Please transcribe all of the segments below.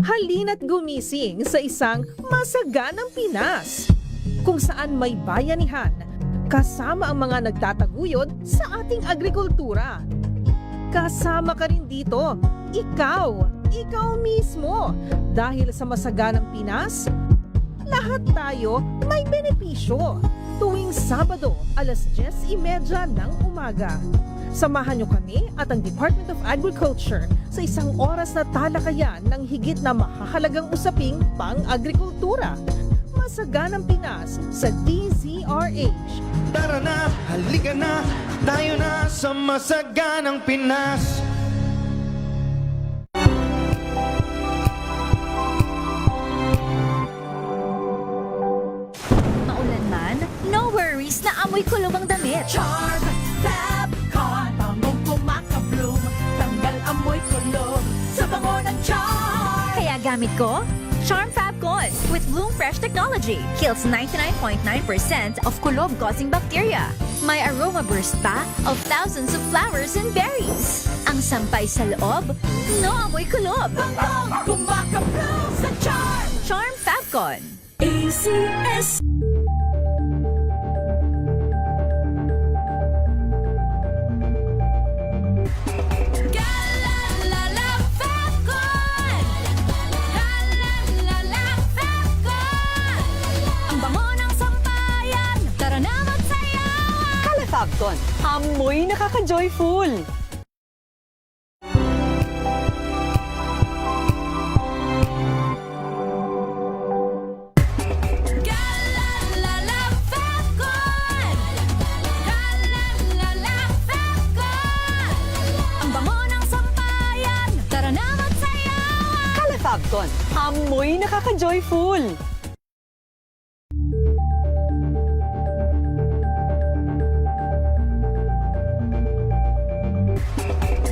Halina't gumising sa isang masaganang Pinas, kung saan may bayanihan, kasama ang mga nagtataguyod sa ating agrikultura. Kasama ka rin dito, ikaw mismo. Dahil sa masaganang Pinas, lahat tayo may benepisyo. Tuwing Sabado, alas 10:30 ng umaga. Samahan niyo kami at ang Department of Agriculture sa isang oras na talakayan ng higit na mahahalagang usaping pang-agrikultura. Masaganang Pinas sa DZRH. Tara na, halika na, tayo na sa masaganang Pinas. Maulan man, no worries na amoy kulog ang damit. Charm Fabcon, bangong kumakabloom, tanggal amoy kulog sa bango ng charm. Kaya gamit ko, Charm Fabcon with Bloom Fresh Technology. Kills 99.9% of kulob-causing bacteria. May aroma burst pa of thousands of flowers and berries. Ang sampay sa loob, no amoy kulob. Bangong kumakabloom sa charm. Charm Fabcon. ACS. Galalala Fabcon. Galalala Fabcon. Ang bango ng sampayan, tara na magsayawan. Calafabcon, amoy nakaka-joyful. Galalala Fabcon. Galalala Fabcon. Ang bango ng sampayan, tara na magsayawan. Calafabcon, amoy nakaka-joyful.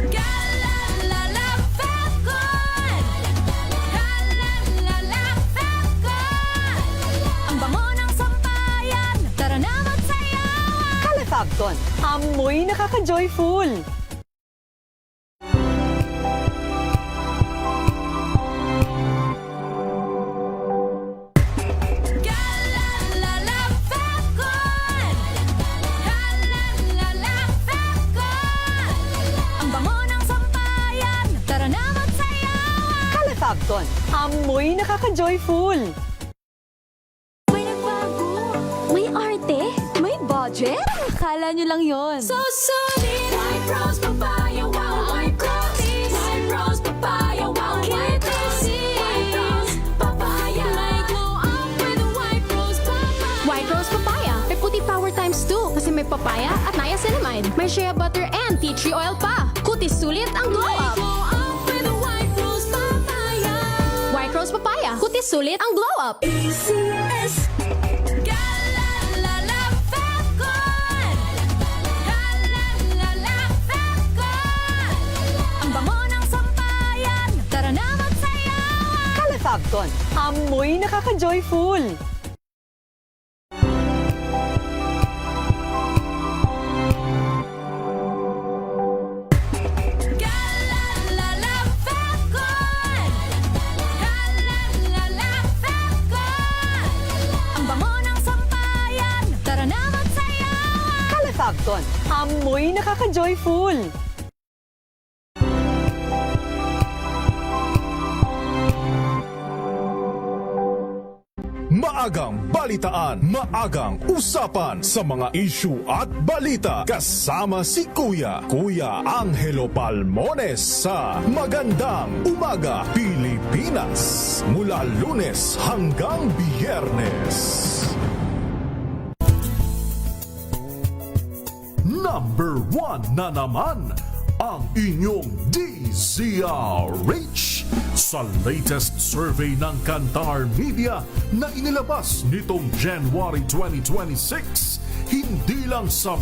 Galalala Fabcon. Galalala Fabcon. Ang bango ng sampayan, tara na magsayawan. Calafabcon, amoy nakaka-joyful. Galalala Fabcon. Galalala Fabcon. Ang bango ng sampayan, tara na magsayawan. Calafabcon, amoy nakaka-joyful. May nagbago, may arte, may budget. Akala nyo lang yon. So solid. White rose papaya, wow, white rose. White rose papaya, wow, white rose. White rose papaya. May glow up with a white rose papaya. White Rose Papaya. May puti power times 2 kasi may papaya at niacinamide. May shea butter and tea tree oil pa. Kutis sulit ang glow May up. glow up with a white rose papaya. White Rose Papaya. Kutis sulit ang glow up. ACS. Galalala Fabcon. Galalala Fabcon. Ang bango ng sampayan, tara na magsayawan. Calafabcon, amoy nakaka-joyful. Galalala Fabcon. Galalala Fabcon. Ang bango ng sampayan, tara na magsayawan. Calafabcon, amoy nakaka-joyful. Maagang balitaan, maagang usapan sa mga issue at balita. Kasama si Kuya Angelo Palmones sa Magandang Umaga Pilipinas. Mula Lunes hanggang Biyernes. Number 1 na naman ang inyong DZRH sa latest survey ng Kantar Media na inilabas nitong January 2026. Hindi lang sa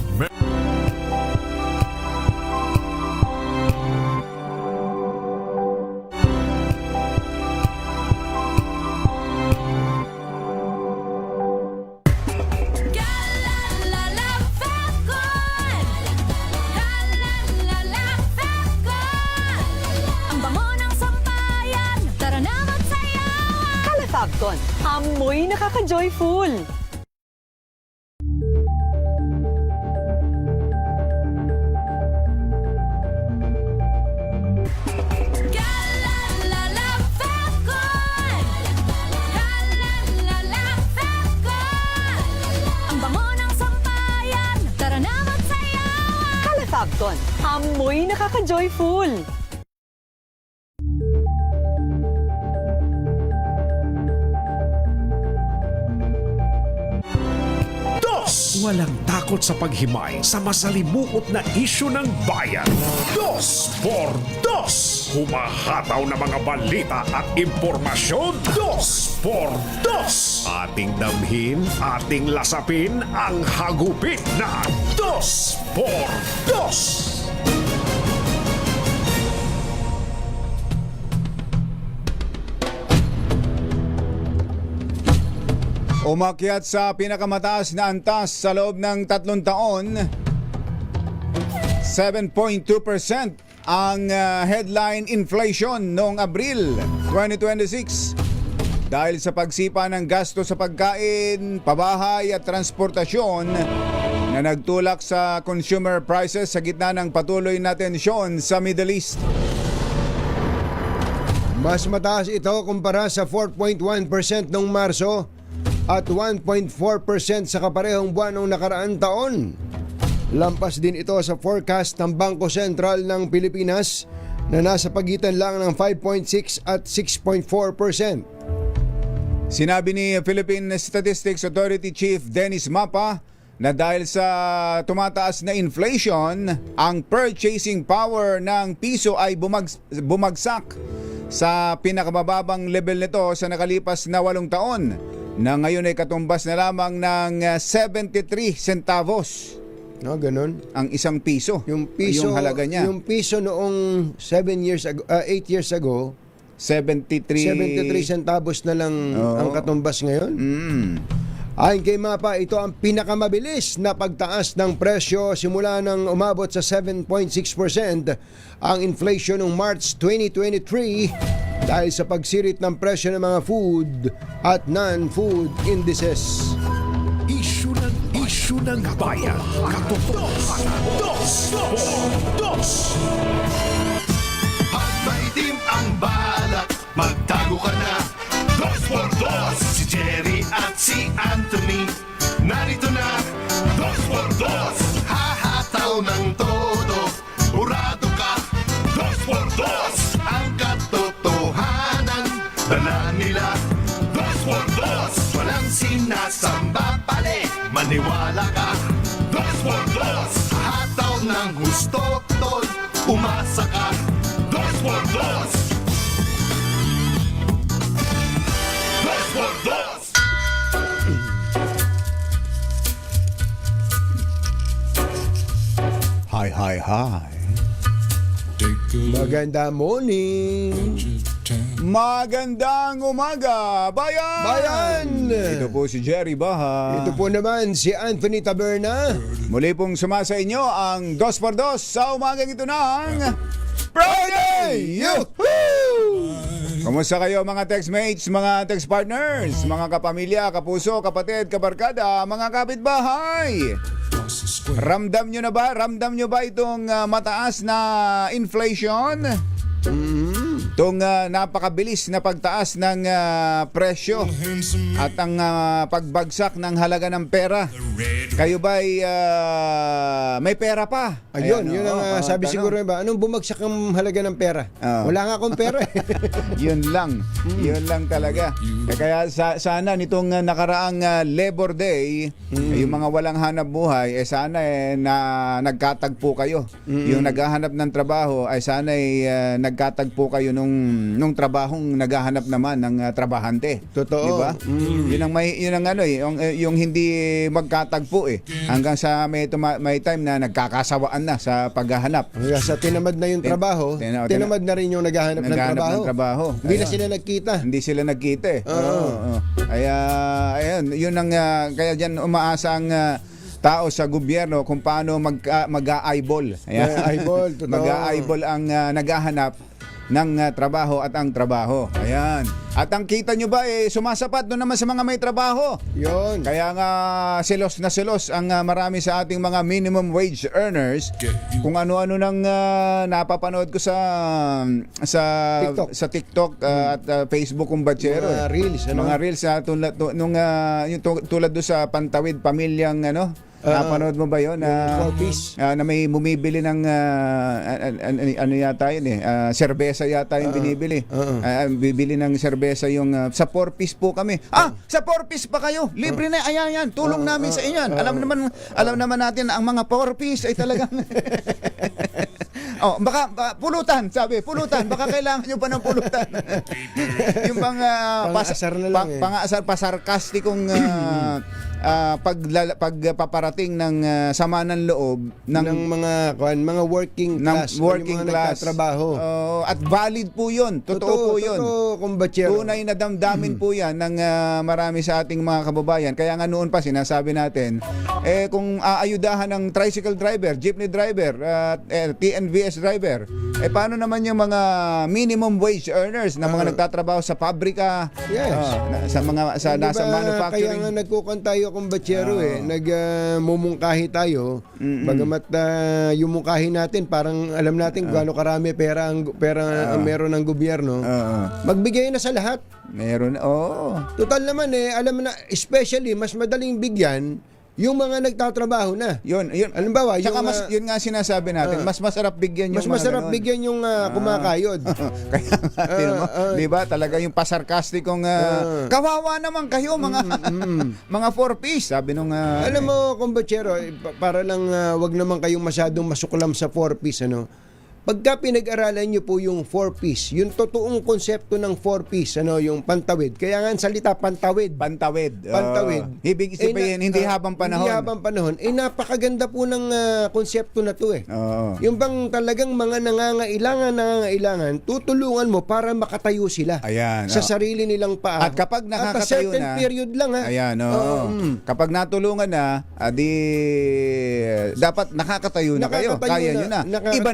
Galalala Fabcon. Galalala Fabcon. Ang bango ng sampayan, tara na magsayawan. Falcon, amoy nakaka-joyful. Galalala Falcon! Galalala Falcon! Ang bango ng sampayan, tara na magsayawan! Kala Falcon, amoy nakaka-joyful. Dos! Walang takot sa paghimay sa masalimuot na isyu ng bayan. Dos por dos! Humahataw na mga balita at impormasyon. Dos por dos! Ating damhin, ating lasapin ang hagupit na Dos por dos! Umakyat sa pinakamataas na antas sa loob ng 3 taon, 7.2% ang headline inflation noong Abril 2026. Dahil sa pagsipa ng gasto sa pagkain, pabahay at transportasyon na nagtulak sa consumer prices sa gitna ng patuloy na tensyon sa Middle East. Mas mataas ito kumpara sa 4.1% noong Marso at 1.4% sa kaparehong buwan ng nakaraang taon. Lampas din ito sa forecast ng Bangko Sentral ng Pilipinas na nasa pagitan lang ng 5.6 at 6.4%. Sinabi ni Philippine Statistics Authority Chief Dennis Mapa na dahil sa tumataas na inflation, ang purchasing power ng piso ay bumagsak sa pinakamababang level nito sa nakalipas na 8 taon, na ngayon ay katumbas na lamang ng 73 centavos. No, ganun. Ang isang piso. Yung piso, yung halaga niya. Yung piso noong 8 years ago, 73 centavos na lang ang katumbas ngayon. Ayon kay Mapa, ito ang pinakamabilis na pagtaas ng presyo simula nang umabot sa 7.6% ang inflation noong March 2023 dahil sa pagsirit ng presyo ng mga food at non-food indices. Isyu ng bayan. Katotohanan. Dos por dos! Pag maitim ang balak, magtago ka na. Dos por dos! Si Jerry at si Anthony, narito na. Dos por dos! Hahataw ng todo, urado ka. Dos por dos! Ang katotohanan, dala nila. Dos por dos! Walang sinasamba pali, maniwala ka. Dos por dos! Hataw ng gusto, tol, umasa ka. Dos por dos! Dos por dos! Hi. Maganda morning! Magandang umaga, bayan! Bayan! Ito po si Jerry Baha. Ito po naman si Anthony Taberna. Muli pong sumasa inyo ang 2x2 sa umagang ito ng Friday! Yoo-hoo! Kumusta kayo mga textmates, mga text partners, mga kapamilya, kapuso, kapatid, kabarkada, mga kapitbahay? Ramdam nyo ba itong mataas na inflation? Itong napakabilis na pagtaas ng presyo at ang pagbagsak ng halaga ng pera. Kayo ba'y may pera pa? Ayun, yun ang sabi tanong. siguro ba, anong bumagsak ang halaga ng pera? Wala nga akong pera. Yun lang talaga. Kaya sana nitong nakaraang Labor Day, yung mga walang hanap buhay, sana na nagkatagpo kayo. Yung naghahanap ng trabaho, ay sana nagkatagpo kayo nung trabahong naghahanap naman ng trabahante. Totoo. Di ba? Yun ang yung hindi magkatagpo hanggang sa may time na nagkakasawaan na sa paghahanap. Hanggang sa tinamad na yung trabaho, tinamad na rin yung naghahanap ng trabaho. Hindi na sila nagkita. Hindi sila nagkita Oo. Kaya ayun, yun ang kaya diyan umaasa ang tao sa gobyerno kung paano mag-eyeball. Eyeball, totoo. Mag-eyeball ang naghahanap ng trabaho at ang trabaho. Ayan. At ang kita nyo ba, sumasapat doon naman sa mga may trabaho. Yun. Kaya nga selos na selos ang marami sa ating mga minimum wage earners. Kung ano-ano nang napapanood ko sa TikTok at Facebook kung batsero. Mga reels, ano? Mga reels tulad doon sa Pantawid Pamilyang napanood mo ba 'yon? Na may bumibili ng ano yata 'yun serbesa yata yung binibili. Bibili ng serbesa yung sa 4-piece po kami. Sa 4-piece pa kayo. Libre na ayan. Tulong namin sa inyo. Alam naman natin na ang mga 4-piece ay talagang baka pulutan, sabi. Pulutan, baka kailangan nyo pa ng pulutan. Yung mga pang-asar na lang pasarkastikong pagpaparating ng sama ng loob ng mga working class, working mga class nagtatrabaho. At valid po 'yun. Totoo po 'yun. Tunay na damdamin po 'yan ng marami sa ating mga kababayan. Kaya nga noon pa sinasabi natin, kung aayudahan ng tricycle driver, jeepney driver, TNVS driver, paano naman yung mga minimum wage earners na mga nagtatrabaho sa pabrika, sa nasa manufacturing. Kaya nga nagkukan tayo kung batsero nagmumungkahi tayo. Bagamat yung mungkahi natin parang alam natin gaano karami pera ang meron ng gobyerno. Magbigay na sa lahat. Meron, Total naman alam na, especially mas madaling bigyan yung mga nagtatrabaho na. Yun. Halimbawa, yun nga sinasabi natin, mas masarap bigyan yung mas masarap bigyan yung kumakayod. Kaya nga, di ba? Talaga yung pasarkastikong kawawa naman kayo mga 4-piece, sabi nung alam mo, kumbatsero, para lang wag naman kayong masyadong masuklam sa 4-piece, Pagka pinag-aralan nyo po yung 4-piece, yung totoong konsepto ng 4-piece, yung pantawid. Kaya nga ang salita, pantawid. Pantawid. Ibig sabihin, hindi habang panahon. Hindi habang panahon. Napakaganda po ng konsepto na to Yung bang talagang mga nangangailangan, tutulungan mo para makatayo sila. Ayan. Sa sarili nilang paa. At kapag nakakatayo certain period lang Ayan, kapag natulungan na, dapat nakakatayo na kayo. Kaya nyo na. Iba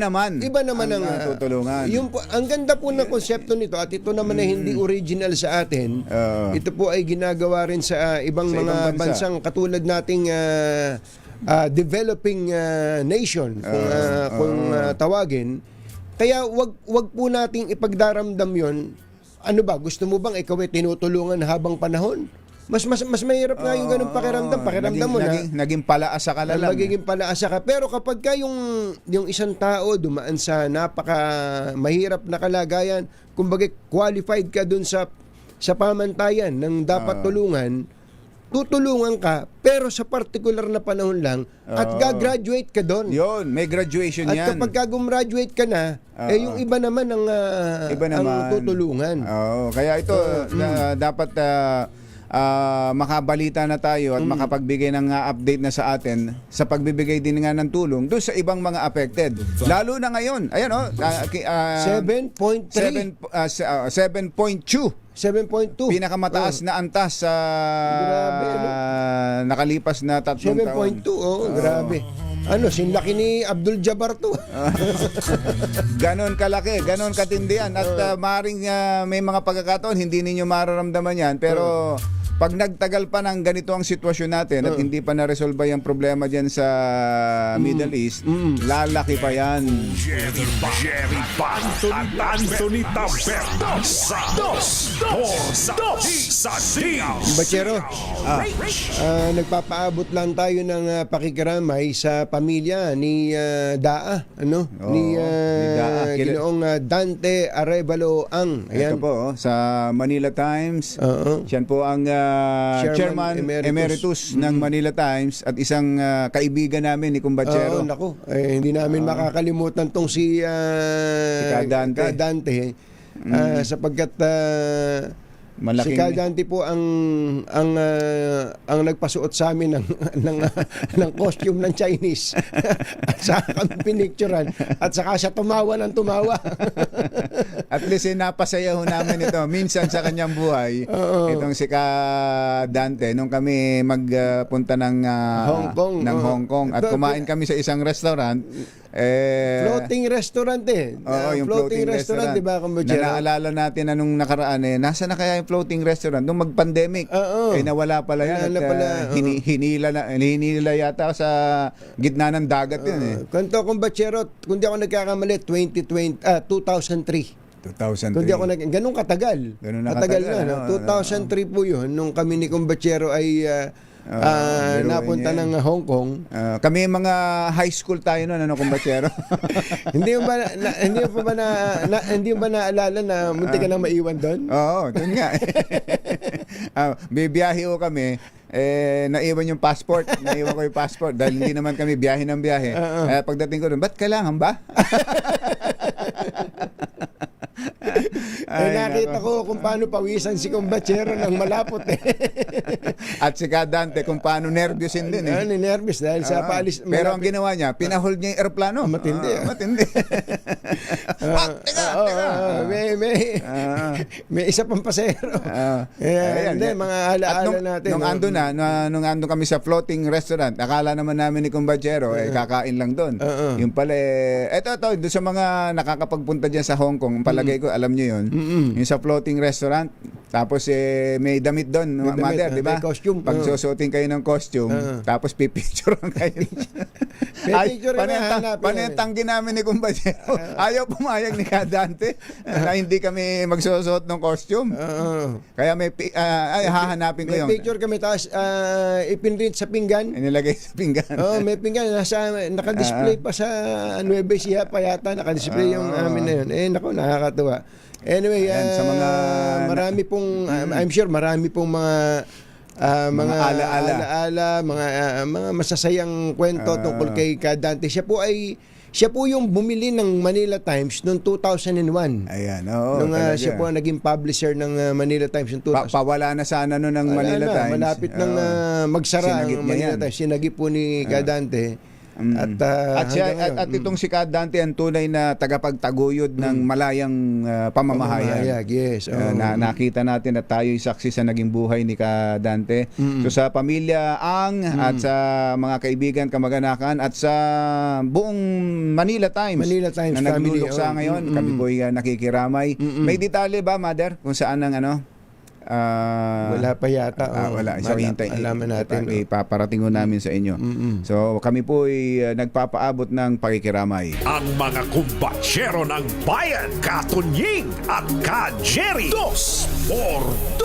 naman ang tutulungan. Ang ganda po ng konsepto nito at ito naman ay hindi original sa atin. Ito po ay ginagawa rin sa ibang mga bansang katulad nating developing nation kung tawagin. Kaya wag po nating ipagdaramdam 'yon. Ano ba, gusto mo bang ikaw ay tinutulungan habang panahon? Mas mahirap nga yung ganung pakiramdam mo naging palaasa ka lang. Magiging palaasa ka. Pero kapag ka yung isang tao dumaan sa napaka mahirap na kalagayan, kumbaga qualified ka dun sa pamantayan ng dapat tulungan, tutulungan ka, pero sa particular na panahon lang, at gagraduate ka doon. Yun, may graduation yan. At kapag gumraduate ka na, yung iba naman ang tutulungan. Kaya ito, dapat makabalita na tayo at makapagbigay ng update na sa atin sa pagbibigay din nga ng tulong doon sa ibang mga affected. Lalo na ngayon. Ayan 7.3. 7.2. Pinakamataas na antas sa nakalipas na 3 taon. 7.2, grabe. Sinlaki ni Abdul Jabbar to. Ganon kalaki, ganon katindihan. At maaaring may mga pagkakataon hindi ninyo mararamdaman yan. Pero pag nagtagal pa ng ganito ang sitwasyon natin at hindi pa na-resolve yung problema dyan sa Middle East, lalaki pa yan. Jerry Anthony Taberto sa Dos sa Batsero, nagpapaabot lang tayo ng pakikiramay sa pamilya ni Daa, ni Ginoong Dante Arevalo Ang. Ito po, sa Manila Times. Siyan po ang Chairman Emeritus ng Manila Times at isang kaibigan namin ni Kumbatsero. Hindi namin makakalimutan tong si Dante. Sapagkat si Dante po ang nagpasuot sa amin ng costume ng Chinese at saka kami pinicturean at saka siya tumawa ng tumawa. At At least napasaya ho namin ito. Minsan sa kanyang buhay, itong si Ka Dante, nung kami magpunta ng Hong Kong at kumain kami sa isang restaurant, Floating restaurant Oo, yung floating restaurant. di ba, Kumbachero? Na naalala natin na nung nakaraan nasa na kaya yung floating restaurant nung mag-pandemic? Nawala pala yan. Nawala At, pala, hinila yata sa gitna ng dagat yun Kanto, Kumbachero, kung di ako nagkakamali, 2003. 2003. Kundi ako ganun katagal. Ganun na katagal katagal, na. No? 2003 po yun, nung kami ni Kumbachero ay napunta ng Hong Kong. Kami mga high school tayo noon, Kumbachero. hindi mo ba naalala na munti ka nang maiwan doon? Oo, doon nga. Bibiyahe ko kami, naiwan yung passport. Naiwan ko yung passport dahil hindi naman kami biyahe ng biyahe. Pagdating ko doon, ba't kailangan ba? Nakita ko kung paano pawisan si Kumbachero ng malapot At si Ka Dante kung paano nervyusin din nervous dahil sa paalis. Pero ang ginawa niya, pinahold niya yung aeroplano. Matindi. Matindi. Teka. May isa pang pasero. Hindi, mga alaala natin. Nung andun kami sa floating restaurant, akala naman namin ni Kumbachero, kakain lang doon. Yung pala, doon sa mga nakakapagpunta dyan sa Hong Kong, palagay ko, alam nyo yun, yung sa floating restaurant, tapos may damit doon, mother, di ba? May costume. Pag susuotin kayo ng costume, tapos pipicturean kayo. Panentanggi namin ni Kumbachero. Ayaw pumayag ni Ka Dante na hindi kami magsusuot ng costume. Kaya hahanapin ko yung... May picture kami, tapos ipinrint sa pinggan. Inilagay sa pinggan. May pinggan. Naka-display pa sa Nueva Ecija pa yata. Naka-display yung amin na yun. Naku, nakakatuwa. Anyway, sa mga marami pong, I'm sure marami pong mga alaala, mga masasayang kwento tungkol kay Ka Dante. Siya po yung bumili ng Manila Times noong 2001. Ayan, Siya po ang naging publisher ng Manila Times noong 2000. Pawala na sana noon ng Manila Times. Malapit nang magsara ang Manila Times. Sinagip po ni Ka Dante. At itong si Ka Dante ang tunay na tagapagtaguyod ng malayang pamamahayag. Yes. Nakita natin na tayo'y saksi sa naging buhay ni Ka Dante. So sa pamilya at sa mga kaibigan, kamag-anakan at sa buong Manila Times na nagluluksa ngayon, kami po'y nakikiramay. May detalye ba, Mother, kung saan ang wala pa yata. Wala. So, alaman natin. Ipaparating namin sa inyo. So, kami po ay nagpapaabot ng pakikiramay. Ang mga kumbatsero ng bayan, Katunying at Ka Jerry. 2x2.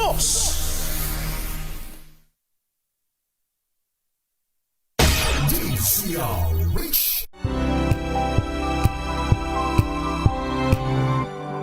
DCL